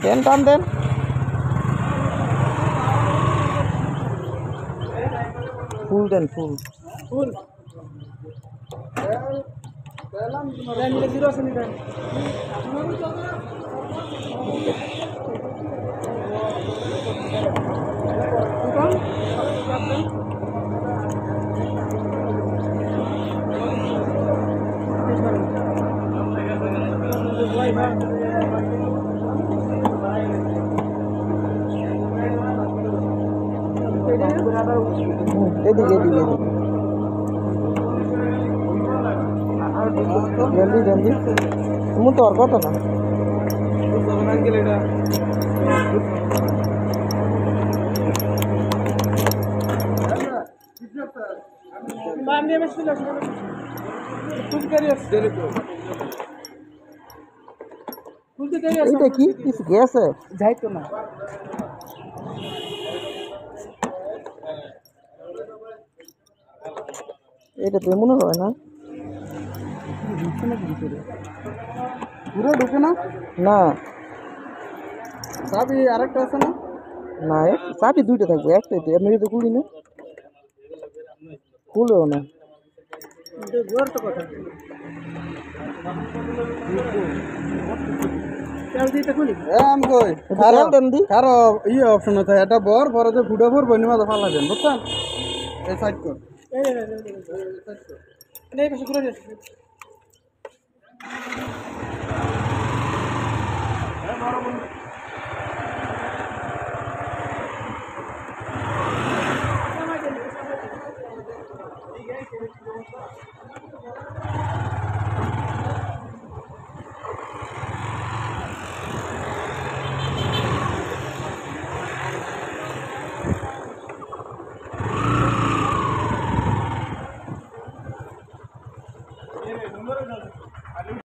দেন টান দেন। ফুল দেন ফুল। ফুল জিরো আছে নি এদিকে এদিকে জলদি জলদি তুমি তো আর কত না এটা কি কিছু গেছে যাইতো না এটা তো মনে হয় না পুরো ঢুকে না না চাবি আরেকটা আছে না না চাবি দুইটা থাকবে একটাই তো এমনি তো খুলি না খুলেও না তো কথা তেল দিতে খুলি আমি কই কারো ইয়ে অপশন আছে এটা বর বড়তে ফুটা ভর বনি মাথা ফালা দেন বুঝছেন এই সাইড কর এই পাশে ঘুরে যাচ্ছে